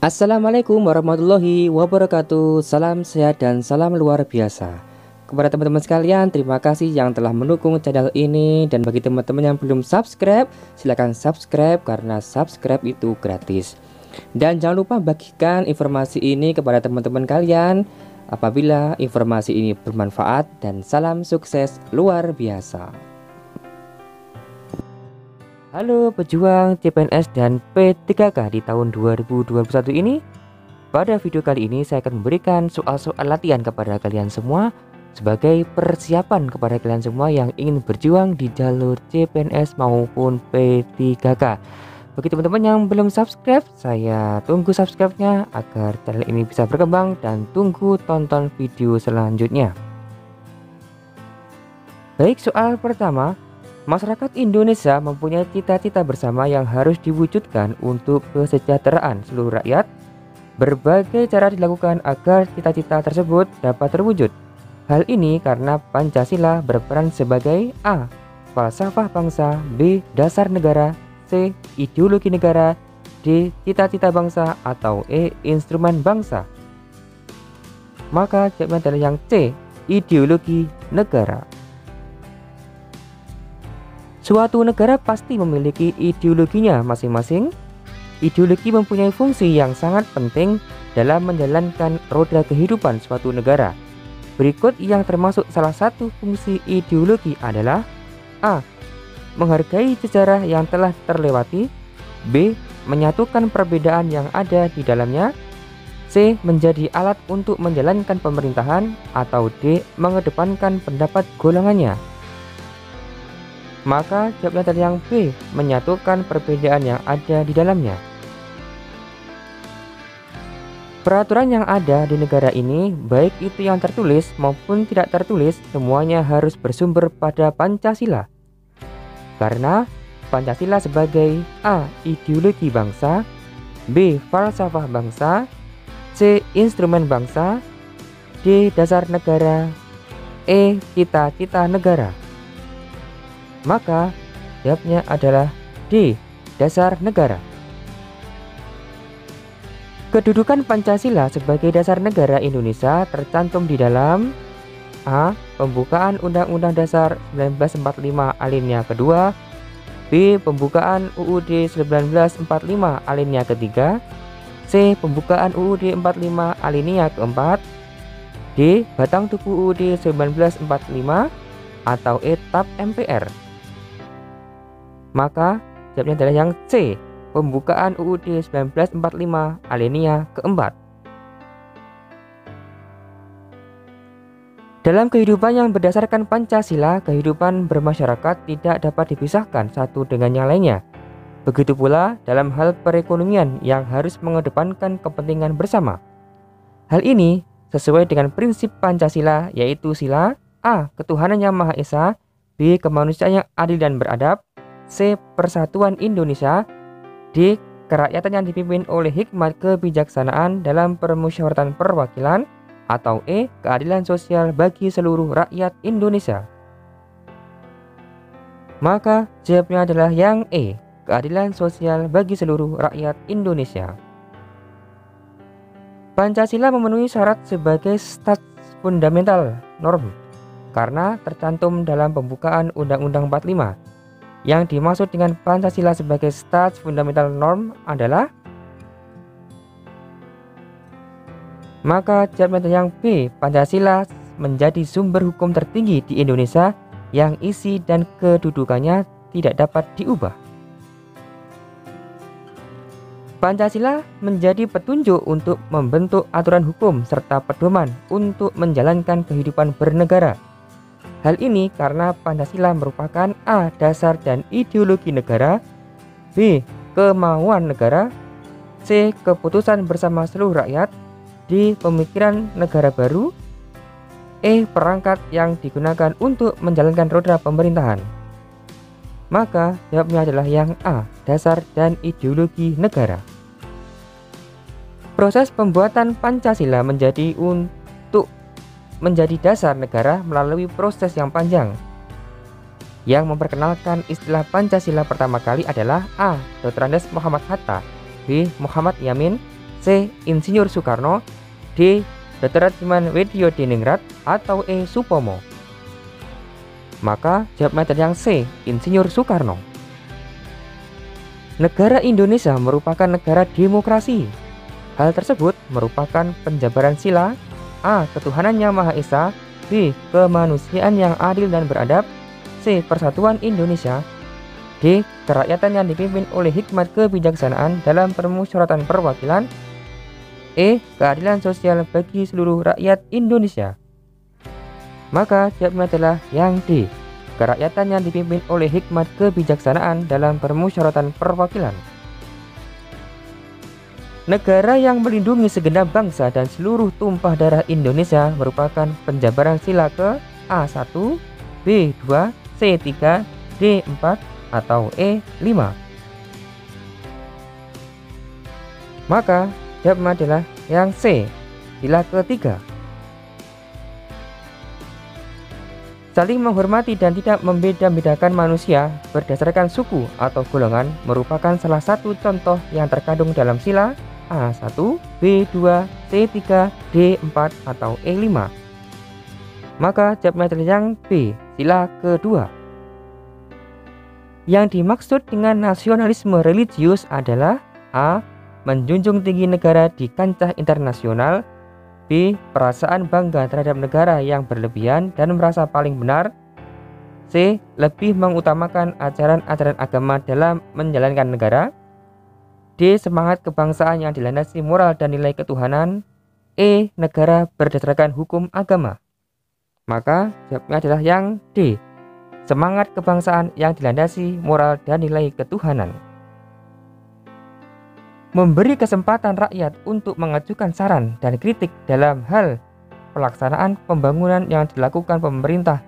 Assalamualaikum warahmatullahi wabarakatuh. Salam sehat dan salam luar biasa. Kepada teman-teman sekalian, terima kasih yang telah mendukung channel ini. Dan bagi teman-teman yang belum subscribe, silahkan subscribe karena subscribe itu gratis. Dan jangan lupa bagikan informasi ini kepada teman-teman kalian apabila informasi ini bermanfaat. Dan salam sukses luar biasa. Halo pejuang CPNS dan P3K di tahun 2021 ini. Pada video kali ini saya akan memberikan soal-soal latihan kepada kalian semua sebagai persiapan kepada kalian semua yang ingin berjuang di jalur CPNS maupun P3K. Bagi teman-teman yang belum subscribe, saya tunggu subscribe-nya agar channel ini bisa berkembang, dan tunggu tonton video selanjutnya. Baik, soal pertama. Masyarakat Indonesia mempunyai cita-cita bersama yang harus diwujudkan untuk kesejahteraan seluruh rakyat. Berbagai cara dilakukan agar cita-cita tersebut dapat terwujud. Hal ini karena Pancasila berperan sebagai A. falsafah bangsa, B. dasar negara, C. ideologi negara, D. cita-cita bangsa, atau E. instrumen bangsa. Maka jawabannya adalah yang C. ideologi negara. Suatu negara pasti memiliki ideologinya masing-masing. Ideologi mempunyai fungsi yang sangat penting dalam menjalankan roda kehidupan suatu negara. Berikut yang termasuk salah satu fungsi ideologi adalah A. menghargai sejarah yang telah terlewati, B. menyatukan perbedaan yang ada di dalamnya, C. menjadi alat untuk menjalankan pemerintahan, atau D. mengedepankan pendapat golongannya. Maka jawabnya adalah yang B. menyatukan perbedaan yang ada di dalamnya. Peraturan yang ada di negara ini, baik itu yang tertulis maupun tidak tertulis, semuanya harus bersumber pada Pancasila. Karena Pancasila sebagai A. ideologi bangsa, B. falsafah bangsa, C. instrumen bangsa, D. dasar negara, E. cita-cita negara. Maka jawabnya adalah D. dasar negara. Kedudukan Pancasila sebagai dasar negara Indonesia tercantum di dalam A. pembukaan Undang-Undang Dasar 1945 alinea kedua, B. pembukaan UUD 1945 alinea ketiga, C. pembukaan UUD 45 alinea keempat, D. batang tubuh UUD 1945, atau E. TAP MPR. Maka jawabnya adalah yang C. pembukaan UUD 1945 alinea keempat. Dalam kehidupan yang berdasarkan Pancasila, kehidupan bermasyarakat tidak dapat dipisahkan satu dengan yang lainnya. Begitu pula dalam hal perekonomian yang harus mengedepankan kepentingan bersama. Hal ini sesuai dengan prinsip Pancasila, yaitu sila A. ketuhanan yang Maha Esa, B. kemanusiaan yang adil dan beradab, C. persatuan Indonesia, D. kerakyatan yang dipimpin oleh hikmat kebijaksanaan dalam permusyawaratan perwakilan, atau E. keadilan sosial bagi seluruh rakyat Indonesia. Maka jawabnya adalah yang E. keadilan sosial bagi seluruh rakyat Indonesia. Pancasila memenuhi syarat sebagai stats fundamental norm karena tercantum dalam pembukaan Undang-Undang 45. Yang dimaksud dengan Pancasila sebagai stats fundamental norm adalah, maka jawabnya yang B. Pancasila menjadi sumber hukum tertinggi di Indonesia yang isi dan kedudukannya tidak dapat diubah. Pancasila menjadi petunjuk untuk membentuk aturan hukum serta pedoman untuk menjalankan kehidupan bernegara. Hal ini karena Pancasila merupakan A. dasar dan ideologi negara, B. kemauan negara, C. keputusan bersama seluruh rakyat, D. pemikiran negara baru, E. perangkat yang digunakan untuk menjalankan roda pemerintahan. Maka jawabnya adalah yang A. dasar dan ideologi negara. Proses pembuatan Pancasila menjadi dasar negara melalui proses yang panjang. Yang memperkenalkan istilah Pancasila pertama kali adalah A. Dr. Andes Muhammad Hatta, B. Muhammad Yamin, C. Insinyur Soekarno, D. Dr. Atmajidingrat, atau E. Supomo? Maka jawab metode yang C. Insinyur Soekarno. Negara Indonesia merupakan negara demokrasi. Hal tersebut merupakan penjabaran sila: A. Ketuhanan Yang Maha Esa, B. Kemanusiaan yang adil dan beradab, C. Persatuan Indonesia, D. Kerakyatan yang dipimpin oleh hikmat kebijaksanaan dalam permusyawaratan perwakilan, E. Keadilan sosial bagi seluruh rakyat Indonesia. Maka jawabnya adalah yang D. Kerakyatan yang dipimpin oleh hikmat kebijaksanaan dalam permusyawaratan perwakilan. Negara yang melindungi segenap bangsa dan seluruh tumpah darah Indonesia merupakan penjabaran sila ke A1, B2, C3, D4, atau E5. Maka jawabnya adalah yang C, sila ketiga. Saling menghormati dan tidak membeda-bedakan manusia berdasarkan suku atau golongan merupakan salah satu contoh yang terkandung dalam sila A1, B2, C3, D4, atau E5. Maka jawabnya adalah yang B, sila kedua. Yang dimaksud dengan nasionalisme religius adalah A. Menjunjung tinggi negara di kancah internasional, B. Perasaan bangga terhadap negara yang berlebihan dan merasa paling benar, C. Lebih mengutamakan ajaran-ajaran agama dalam menjalankan negara, D. Semangat kebangsaan yang dilandasi moral dan nilai ketuhanan, E. Negara berdasarkan hukum agama. Maka jawabnya adalah yang D. Semangat kebangsaan yang dilandasi moral dan nilai ketuhanan. Memberi kesempatan rakyat untuk mengajukan saran dan kritik dalam hal pelaksanaan pembangunan yang dilakukan pemerintah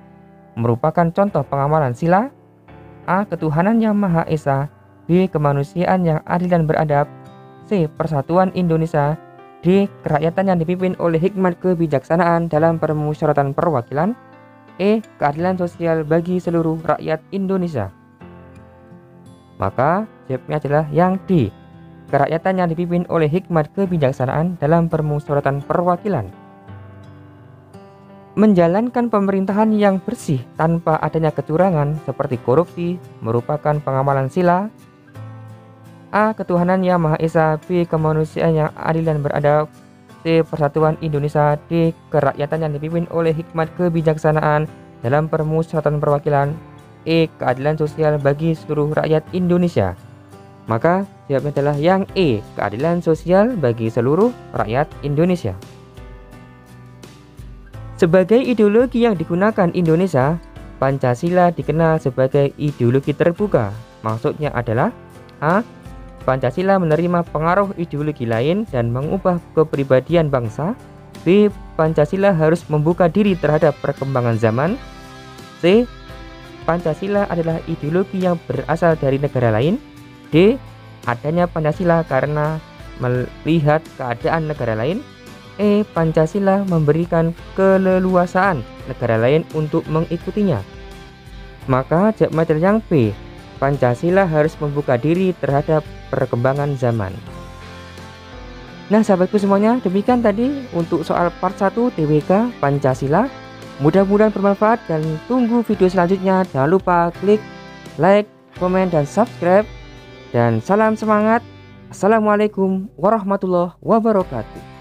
merupakan contoh pengamalan sila A. Ketuhanan Yang Maha Esa, B. Kemanusiaan yang adil dan beradab, C. Persatuan Indonesia, D. Kerakyatan yang dipimpin oleh hikmat kebijaksanaan dalam permusyawaratan perwakilan, E. Keadilan sosial bagi seluruh rakyat Indonesia. Maka jawabnya adalah yang D. Kerakyatan yang dipimpin oleh hikmat kebijaksanaan dalam permusyawaratan perwakilan. Menjalankan pemerintahan yang bersih tanpa adanya kecurangan seperti korupsi merupakan pengamalan sila A. Ketuhanan Yang Maha Esa, B. Kemanusiaan yang adil dan beradab, C. Persatuan Indonesia, D. Kerakyatan yang dipimpin oleh hikmat kebijaksanaan dalam permusyawaratan perwakilan, E. Keadilan sosial bagi seluruh rakyat Indonesia. Maka jawabnya adalah yang E. Keadilan sosial bagi seluruh rakyat Indonesia. Sebagai ideologi yang digunakan Indonesia, Pancasila dikenal sebagai ideologi terbuka. Maksudnya adalah A. Pancasila menerima pengaruh ideologi lain dan mengubah kepribadian bangsa. B. Pancasila harus membuka diri terhadap perkembangan zaman. C. Pancasila adalah ideologi yang berasal dari negara lain. D. Adanya Pancasila karena melihat keadaan negara lain. E. Pancasila memberikan keleluasaan negara lain untuk mengikutinya. Maka jawaban yang B. Pancasila harus membuka diri terhadap perkembangan zaman. Nah sahabatku semuanya, demikian tadi untuk soal part 1 TWK Pancasila. Mudah-mudahan bermanfaat dan tunggu video selanjutnya. Jangan lupa klik like, komen, dan subscribe. Dan salam semangat. Assalamualaikum warahmatullahi wabarakatuh.